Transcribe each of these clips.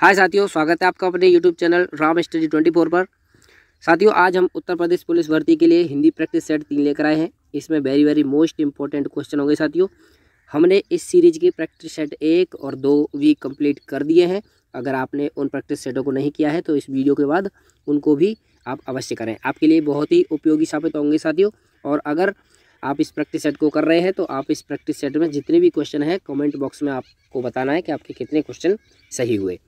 हाय साथियों, स्वागत है आपका अपने यूट्यूब चैनल राम स्टडी 24 पर। साथियों, आज हम उत्तर प्रदेश पुलिस भर्ती के लिए हिंदी प्रैक्टिस सेट 3 लेकर आए हैं। इसमें वेरी मोस्ट इंपॉर्टेंट क्वेश्चन होंगे साथियों। हमने इस सीरीज की प्रैक्टिस सेट 1 और 2 भी कंप्लीट कर दिए हैं। अगर आपने उन प्रैक्टिस सेटों को नहीं किया है तो इस वीडियो के बाद उनको भी आप अवश्य करें, आपके लिए बहुत ही उपयोगी साबित होंगे साथियों। और अगर आप इस प्रैक्टिस सेट को कर रहे हैं तो आप इस प्रैक्टिस सेट में जितने भी क्वेश्चन हैं कमेंट बॉक्स में आपको बताना है कि आपके कितने क्वेश्चन सही हुए।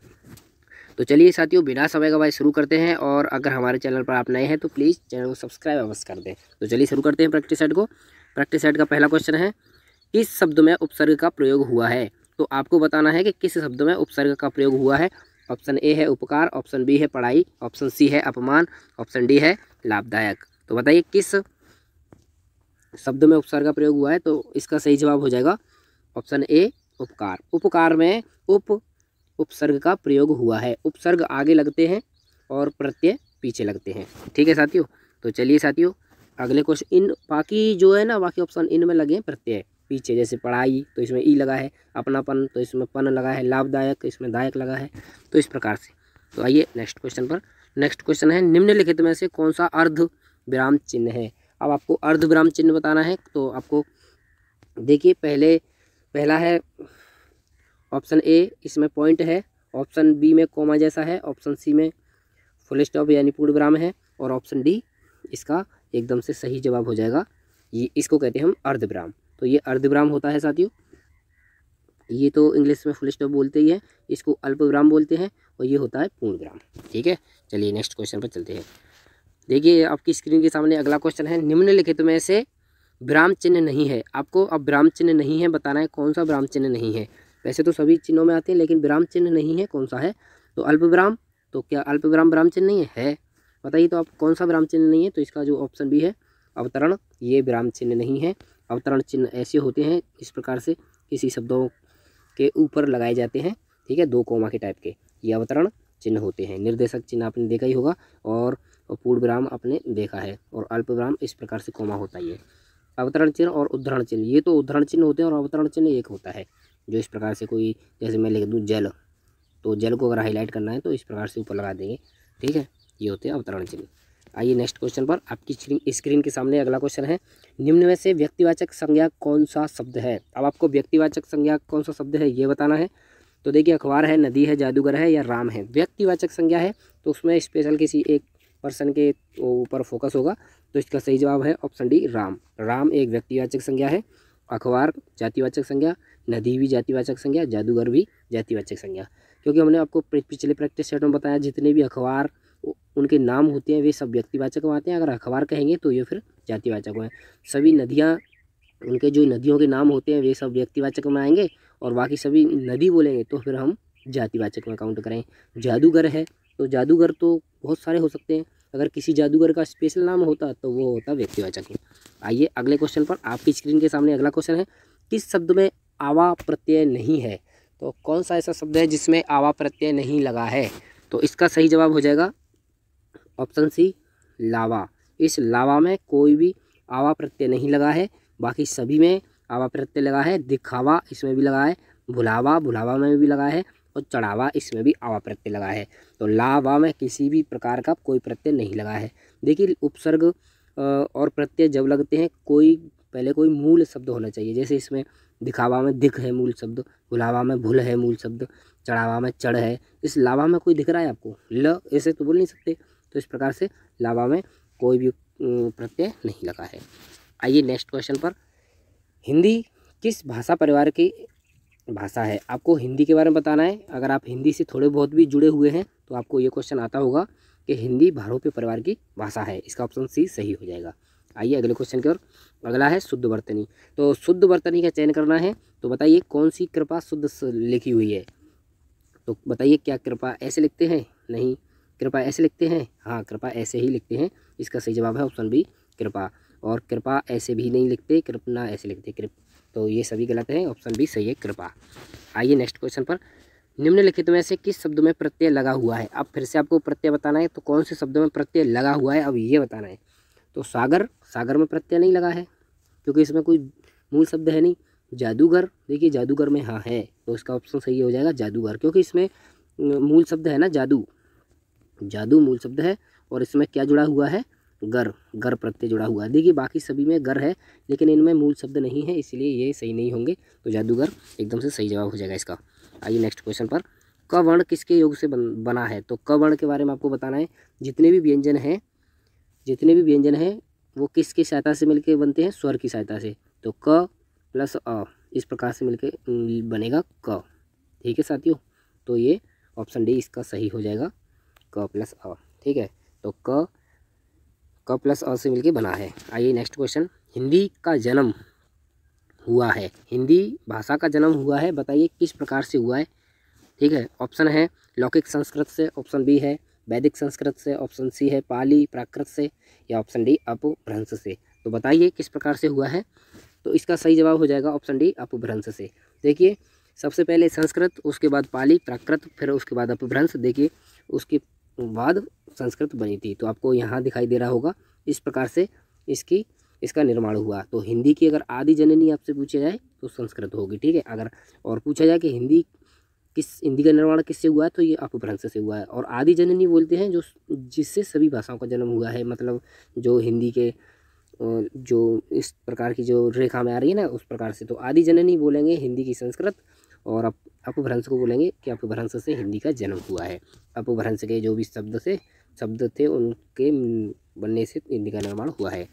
तो चलिए साथियों, बिना समय गवाए शुरू करते हैं। और अगर हमारे चैनल पर आप नए हैं तो प्लीज़ चैनल को सब्सक्राइब अवश्य कर दें। तो चलिए शुरू करते हैं प्रैक्टिस सेट को। प्रैक्टिस सेट का पहला क्वेश्चन है, किस शब्द में उपसर्ग का प्रयोग हुआ है। तो आपको बताना है कि किस शब्द में उपसर्ग का प्रयोग हुआ है। ऑप्शन ए है उपकार, ऑप्शन बी है पढ़ाई, ऑप्शन सी है अपमान, ऑप्शन डी है लाभदायक। तो बताइए किस शब्द में उपसर्ग का प्रयोग हुआ है। तो इसका सही जवाब हो जाएगा ऑप्शन ए उपकार। उपकार में उपसर्ग का प्रयोग हुआ है। उपसर्ग आगे लगते हैं और प्रत्यय पीछे लगते हैं। ठीक है साथियों। तो चलिए साथियों, अगले क्वेश्चन, इन बाकी जो है ना, बाकी ऑप्शन इनमें लगे हैं प्रत्यय पीछे। जैसे पढ़ाई तो इसमें ई लगा है, अपनापन तो इसमें पन लगा है, लाभदायक तो इसमें दायक लगा है। तो इस प्रकार से। तो आइए नेक्स्ट क्वेश्चन पर। नेक्स्ट क्वेश्चन है, निम्नलिखित में से कौन सा अर्ध विराम चिन्ह है। अब आपको अर्ध विराम चिन्ह बताना है। तो आपको देखिए, पहला है ऑप्शन ए, इसमें पॉइंट है, ऑप्शन बी में कोमा जैसा है, ऑप्शन सी में फुल स्टॉप यानी पूर्ण विराम है, और ऑप्शन डी इसका एकदम से सही जवाब हो जाएगा। ये इसको कहते हैं हम अर्धविराम। तो ये अर्धविराम होता है साथियों। ये तो इंग्लिश में फुल स्टॉप बोलते ही है, इसको अल्प विराम बोलते हैं, और ये होता है पूर्ण विराम। ठीक है, चलिए नेक्स्ट क्वेश्चन पर चलते हैं। देखिए आपकी स्क्रीन के सामने अगला क्वेश्चन है, निम्नलिखित में से विराम चिन्ह नहीं है। आपको अब विराम चिन्ह नहीं है बताना है, कौन सा विराम चिन्ह नहीं है। वैसे तो सभी चिन्हों में आते हैं, लेकिन विराम चिन्ह नहीं है, कौन सा है। तो अल्प विराम। तो क्या अल्प विराम विराम चिन्ह नहीं है? बताइए तो आप कौन सा विराम चिन्ह नहीं है। तो इसका जो ऑप्शन बी है अवतरण, ये विराम चिन्ह नहीं है। अवतरण चिन्ह ऐसे होते हैं, इस प्रकार से किसी शब्दों के ऊपर लगाए जाते हैं। ठीक है, 2 कोमा के टाइप के, ये अवतरण चिन्ह होते हैं। निर्देशक चिन्ह आपने देखा ही होगा, और पूर्ण विराम आपने देखा है, और अल्प विराम इस प्रकार से कोमा होता ही है। अवतरण चिन्ह और उद्धरण चिन्ह, ये तो उद्धरण चिन्ह होते हैं, और अवतरण चिन्ह एक होता है जो इस प्रकार से, कोई जैसे मैं लिख दूँ जल, तो जल को अगर हाईलाइट करना है तो इस प्रकार से ऊपर लगा देंगे। ठीक है, ये होते हैं अवतरण चिन्ह। आइए नेक्स्ट क्वेश्चन पर। आपकी स्क्रीन के सामने अगला क्वेश्चन है, निम्न में से व्यक्तिवाचक संज्ञा कौन सा शब्द है। अब आपको व्यक्तिवाचक संज्ञा कौन सा शब्द है ये बताना है। तो देखिए, अखबार है, नदी है, जादूगर है, या राम है। व्यक्तिवाचक संज्ञा है तो उसमें स्पेशल किसी एक पर्सन के ऊपर फोकस होगा। तो इसका सही जवाब है ऑप्शन डी राम। राम एक व्यक्तिवाचक संज्ञा है, अखबार जातिवाचक संज्ञा, नदी भी जातिवाचक संज्ञा, जादूगर भी जातिवाचक संज्ञा। क्योंकि हमने आपको पिछले प्रैक्टिस सेट में बताया, जितने भी अखबार उनके नाम होते हैं वे सब व्यक्तिवाचक में आते हैं। अगर अखबार कहेंगे तो ये फिर जातिवाचक में। सभी नदियाँ, उनके जो नदियों के नाम होते हैं वे सब व्यक्तिवाचक में आएंगे, और बाकी सभी नदी बोलेंगे तो फिर हम जातिवाचक में काउंट करें। जादूगर है तो जादूगर तो बहुत सारे हो सकते हैं, अगर किसी जादूगर का स्पेशल नाम होता तो वो होता व्यक्तिवाचक ही। आइए अगले क्वेश्चन पर। आपकी स्क्रीन के सामने अगला क्वेश्चन है, किस शब्द में आवा प्रत्यय नहीं है। तो कौन सा ऐसा शब्द है जिसमें आवा प्रत्यय नहीं लगा है। तो इसका सही जवाब हो जाएगा ऑप्शन सी लावा। इस लावा में कोई भी आवा प्रत्यय नहीं लगा है, बाकी सभी में आवा प्रत्यय लगा है। दिखावा इसमें भी लगा है, भुलावा भुलावा में भी लगा है, और चढ़ावा इसमें भी आवा प्रत्यय लगा है। तो लावा में किसी भी प्रकार का कोई प्रत्यय नहीं लगा है। देखिए, उपसर्ग और प्रत्यय जब लगते हैं पहले कोई मूल शब्द होना चाहिए। जैसे इसमें दिखावा में दिख है मूल शब्द, भुलावा में भूल है मूल शब्द, चढ़ावा में चढ़ है। इस लावा में कोई दिख रहा है आपको? ल ऐसे तो बोल नहीं सकते। तो इस प्रकार से लावा में कोई भी प्रत्यय नहीं लगा है। आइए नेक्स्ट क्वेश्चन पर। हिंदी किस भाषा परिवार की भाषा है। आपको हिंदी के बारे में बताना है। अगर आप हिंदी से थोड़े बहुत भी जुड़े हुए हैं तो आपको ये क्वेश्चन आता होगा कि हिंदी भारोपी परिवार की भाषा है। इसका ऑप्शन सी सही हो जाएगा। आइए अगले क्वेश्चन की ओर। अगला है शुद्ध वर्तनी। तो शुद्ध वर्तनी का चयन करना है। तो बताइए कौन सी कृपा शुद्ध लिखी हुई है। तो बताइए, क्या कृपा ऐसे लिखते हैं? नहीं। कृपा ऐसे लिखते हैं? हाँ, कृपा ऐसे ही लिखते हैं। इसका सही जवाब है ऑप्शन बी कृपा। और कृपा ऐसे भी नहीं लिखते, कृपना ऐसे लिखते, कृप। तो ये सभी गलत है, ऑप्शन बी सही है कृपा। आइए नेक्स्ट क्वेश्चन पर। निम्नलिखित में से किस शब्द में प्रत्यय लगा हुआ है। अब फिर से आपको प्रत्यय बताना है। तो कौन से शब्द में प्रत्यय लगा हुआ है अब ये बताना है। तो सागर, सागर में प्रत्यय नहीं लगा है क्योंकि इसमें कोई मूल शब्द है नहीं। जादूगर, देखिए जादूगर में हाँ है, तो इसका ऑप्शन सही हो जाएगा जादूगर, क्योंकि इसमें मूल शब्द है ना जादू, जादू मूल शब्द है और इसमें क्या जुड़ा हुआ है, गर, गर प्रत्यय जुड़ा हुआ है। देखिए बाकी सभी में गर है लेकिन इनमें मूल शब्द नहीं है, इसलिए ये सही नहीं होंगे। तो जादूगर एकदम से सही जवाब हो जाएगा इसका। आइए नेक्स्ट क्वेश्चन पर, क वर्ण किसके योग से बना है? तो क वर्ण के बारे में आपको बताना है। जितने भी व्यंजन हैं वो किसकी सहायता से मिलकर बनते हैं? स्वर की सहायता से। तो क प्लस अ इस प्रकार से मिलकर बनेगा क। ठीक है साथियों, तो ये ऑप्शन डी इसका सही हो जाएगा, क प्लस अ। ठीक है, तो क प्लस अ से मिलके बना है। आइए नेक्स्ट क्वेश्चन, हिंदी का जन्म हुआ है, हिंदी भाषा का जन्म हुआ है, बताइए किस प्रकार से हुआ है? ठीक है, ऑप्शन है लौकिक संस्कृत से, ऑप्शन बी है वैदिक संस्कृत से, ऑप्शन सी है पाली प्राकृत से, या ऑप्शन डी अपभ्रंश से। तो बताइए किस प्रकार से हुआ है? तो इसका सही जवाब हो जाएगा ऑप्शन डी अपभ्रंश से। देखिए सबसे पहले संस्कृत, उसके बाद पाली प्राकृत, फिर उसके बाद अपभ्रंश, देखिए उसके बाद संस्कृत बनी थी। तो आपको यहाँ दिखाई दे रहा होगा इस प्रकार से इसका निर्माण हुआ। तो हिंदी की अगर आदि जननी आपसे पूछा जाए तो संस्कृत होगी। ठीक है, अगर और पूछा जाए कि हिंदी का निर्माण किससे हुआ है तो ये अपभ्रंश से हुआ है। और आदि जननी बोलते हैं जिससे सभी भाषाओं का जन्म हुआ है, मतलब जो हिंदी के जो इस प्रकार की जो रेखा में आ रही है ना उस प्रकार से। तो आदि जननी बोलेंगे हिंदी की संस्कृत, और अपभ्रंश को बोलेंगे कि अपभ्रंश से हिंदी का जन्म हुआ है। अपभ्रंश के जो भी शब्द थे उनके बनने से हिंदी का निर्माण हुआ है।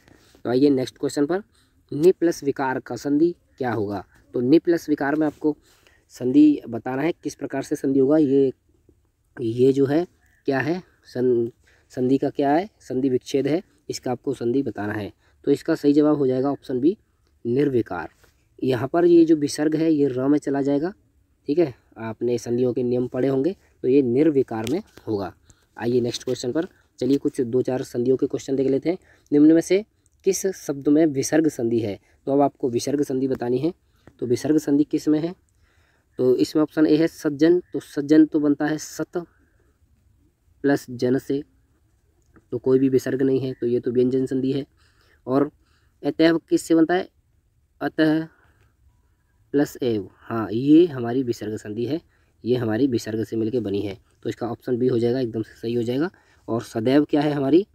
तो आइए नेक्स्ट क्वेश्चन पर, नि प्लस विकार का संधि क्या होगा? तो नि प्लस विकार में आपको संधि बताना है, किस प्रकार से संधि होगा। ये जो है क्या है, संधि का क्या है, संधि विच्छेद है, इसका आपको संधि बताना है। तो इसका सही जवाब हो जाएगा ऑप्शन बी निर्विकार। यहाँ पर ये जो विसर्ग है ये र में चला जाएगा। ठीक है, आपने संधियों के नियम पढ़े होंगे, तो ये निर्विकार में होगा। आइए नेक्स्ट क्वेश्चन पर चलिए कुछ 2-4 संधियों के क्वेश्चन देख लेते हैं। निम्न में से किस शब्द में विसर्ग संधि है? तो अब आपको विसर्ग संधि बतानी है। तो विसर्ग संधि किस में है? तो इसमें ऑप्शन ए है सज्जन। तो सज्जन तो बनता है सत प्लस जन से, तो कोई भी विसर्ग नहीं है, तो ये तो व्यंजन संधि है। और अतएव किससे बनता है? अतः प्लस एव, हाँ ये हमारी विसर्ग संधि है, ये हमारी विसर्ग से मिलके बनी है। तो इसका ऑप्शन बी हो जाएगा, एकदम से सही हो जाएगा। और सदैव क्या है हमारी?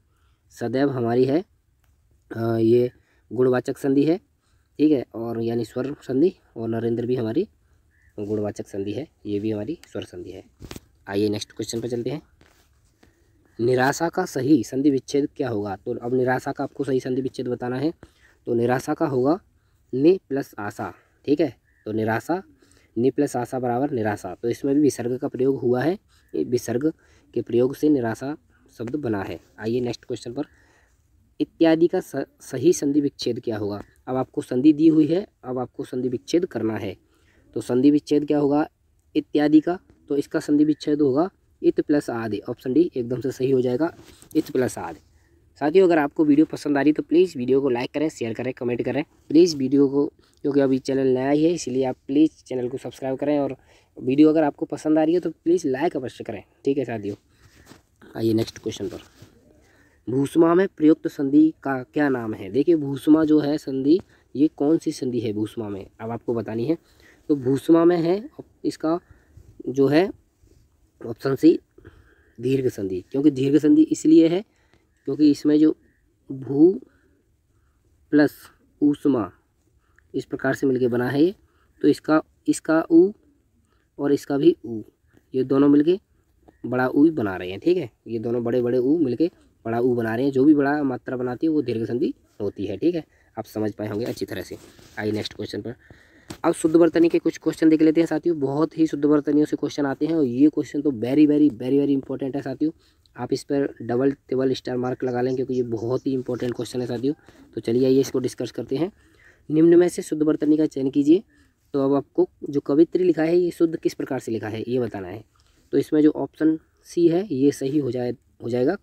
सदैव हमारी है ये गुणवाचक संधि है। ठीक है, और यानी स्वर संधि, और नरेंद्र भी हमारी गुणवाचक संधि है, ये भी हमारी स्वर संधि है। आइए नेक्स्ट क्वेश्चन पर चलते हैं। निराशा का सही संधि विच्छेद क्या होगा? तो अब निराशा का आपको सही संधि विच्छेद बताना है। तो निराशा का होगा नि प्लस आशा। ठीक है, तो निराशा, नि प्लस आशा बराबर निराशा। तो इसमें भी विसर्ग का प्रयोग हुआ है, विसर्ग के प्रयोग से निराशा शब्द बना है। आइए नेक्स्ट क्वेश्चन पर, इत्यादि का सही संधि विच्छेद क्या होगा? अब आपको संधि दी हुई है, अब आपको संधि विच्छेद करना है। तो संधि विच्छेद क्या होगा इत्यादि का? तो इसका संधि विच्छेद होगा इत प्लस आदि। ऑप्शन डी एकदम से सही हो जाएगा, इत प्लस आदि। साथियों अगर आपको वीडियो पसंद आ रही तो प्लीज़ वीडियो को लाइक करें, शेयर करें, कमेंट करें। प्लीज़ वीडियो को, क्योंकि अभी चैनल नया ही है इसलिए आप प्लीज़ चैनल को सब्सक्राइब करें, और वीडियो अगर आपको पसंद आ रही है तो प्लीज़ लाइक अवश्य करें। ठीक है साथियों, आइए नेक्स्ट क्वेश्चन पर, भूषमा में प्रयुक्त संधि का क्या नाम है? देखिए भूषमा जो है संधि, ये कौन सी संधि है भूषमा में, अब आपको बतानी है। तो भूषमा में है इसका जो है ऑप्शन सी दीर्घ संधि। क्योंकि दीर्घ संधि इसलिए है क्योंकि इसमें जो भू प्लस ऊष्मा इस प्रकार से मिलके बना है ये, तो इसका ऊ और इसका भी ऊ, ये दोनों मिलके बड़ा ऊ बना रहे हैं। ठीक है, ये दोनों बड़े बड़े ऊ मिलके बड़ा ऊ बना रहे हैं। जो भी बड़ा मात्रा बनाती है वो दीर्घ संधि होती है। ठीक है, आप समझ पाए होंगे अच्छी तरह से। आइए नेक्स्ट क्वेश्चन पर, अब शुद्ध वर्तनी के कुछ क्वेश्चन देख लेते हैं साथियों। बहुत ही शुद्ध वर्तनियों से क्वेश्चन आते हैं और ये क्वेश्चन तो very very very very important है साथियों। आप इस पर डबल टेबल स्टार मार्क लगा लें क्योंकि ये बहुत ही इंपॉर्टेंट क्वेश्चन है साथियों। तो चलिए आइए इसको डिस्कस करते हैं। निम्न में से शुद्ध वर्तनी का चयन कीजिए। तो अब आपको जो कवित्री लिखा है ये शुद्ध किस प्रकार से लिखा है ये बताना है। तो इसमें जो ऑप्शन सी है ये सही हो जाएगा,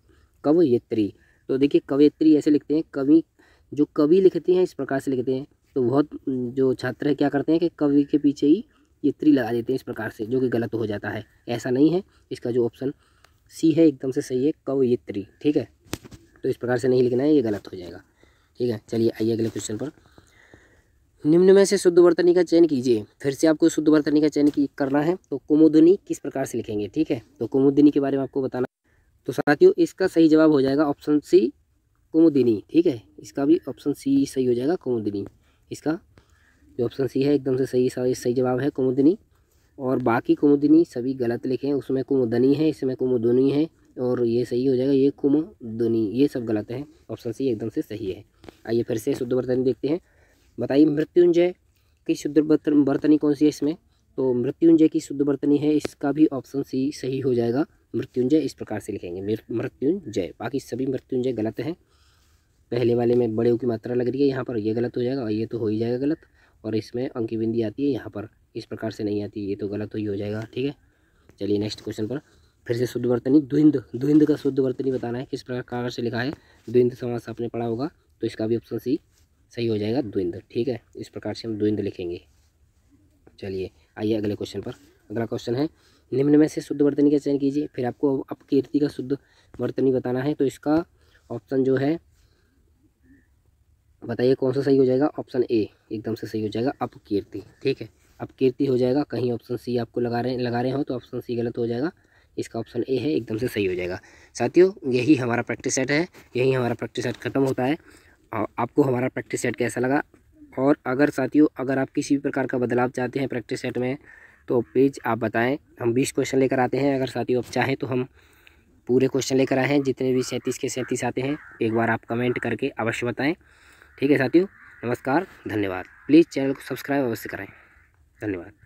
कवयित्री। तो देखिए कवयित्री ऐसे लिखते हैं, जो कवि लिखते हैं इस प्रकार से लिखते हैं। तो बहुत जो छात्र है क्या करते हैं कि कवि के पीछे ही ये त्री लगा देते हैं इस प्रकार से, जो कि गलत हो जाता है। ऐसा नहीं है, इसका जो ऑप्शन सी है एकदम से सही है, कवयित्री। ठीक है, तो इस प्रकार से नहीं लिखना है, ये गलत हो जाएगा। ठीक है, चलिए आइए अगले क्वेश्चन पर। निम्न में से शुद्ध वर्तनी का चयन कीजिए। फिर से आपको शुद्ध वर्तनी का चयन करना है। तो कुमुदिनी किस प्रकार से लिखेंगे, ठीक है। तो कुमुदिनी के बारे में आपको बताना। तो साथियों इसका सही जवाब हो जाएगा ऑप्शन सी कुमुदिनी, ठीक है। इसका भी ऑप्शन सी सही हो जाएगा, कुमुदिनी। इसका जो ऑप्शन सी है एकदम से सही जवाब है कुमुदिनी। और बाकी कुमुदिनी सभी गलत लिखे हैं। उसमें कुमुदनी है, इसमें कुमुदुनी है, और ये सही हो जाएगा, ये कुमुदुनी, ये सब गलत है। ऑप्शन सी एकदम से सही है। आइए फिर से शुद्ध वर्तनी देखते हैं। बताइए मृत्युंजय की शुद्ध वर्तनी कौन सी है इसमें। तो मृत्युंजय की शुद्ध वर्तनी है, इसका भी ऑप्शन सी सही हो जाएगा। मृत्युंजय इस प्रकार से लिखेंगे, मृत्युंजय। बाकी सभी मृत्युंजय गलत हैं। पहले वाले में बड़े की मात्रा लग रही है यहाँ पर, ये गलत हो जाएगा, और ये तो हो ही जाएगा गलत। और इसमें अंकी बिंदी आती है यहाँ पर, इस प्रकार से नहीं आती, ये तो गलत ही हो जाएगा, ठीक है। चलिए नेक्स्ट क्वेश्चन पर फिर से शुद्ध वर्तनी। द्विंद का शुद्ध वर्तनी बताना है, किस प्रकार से लिखा है। द्विंद समास आपने पढ़ा होगा, तो इसका भी ऑप्शन सी सही हो जाएगा, द्विंद, ठीक है। इस प्रकार से हम द्विंद लिखेंगे। चलिए आइए अगले क्वेश्चन पर। अगला क्वेश्चन है निम्न में से शुद्ध वर्तनी का चयन कीजिए। फिर आपको अपकीर्ति का शुद्ध वर्तनी बताना है। तो इसका ऑप्शन जो है बताइए कौन सा सही हो जाएगा। ऑप्शन ए एकदम से सही हो जाएगा, अपकीर्ति, ठीक है। अपकीर्ति हो जाएगा। कहीं ऑप्शन सी आपको लगा रहे हो तो ऑप्शन सी गलत हो जाएगा। इसका ऑप्शन ए है, एकदम से सही हो जाएगा। साथियों यही हमारा प्रैक्टिस सेट है, यही हमारा प्रैक्टिस सेट खत्म होता है। और आपको हमारा प्रैक्टिस सेट कैसा लगा, और अगर साथियों अगर आप किसी भी प्रकार का बदलाव चाहते हैं प्रैक्टिस सेट में तो प्लीज़ आप बताएं। हम 20 क्वेश्चन लेकर आते हैं। अगर साथियों आप चाहें तो हम पूरे क्वेश्चन लेकर आए हैं, जितने भी 37 के 37 आते हैं। एक बार आप कमेंट करके अवश्य बताएं, ठीक है साथियों। नमस्कार, धन्यवाद। प्लीज़ चैनल को सब्सक्राइब अवश्य करें। धन्यवाद।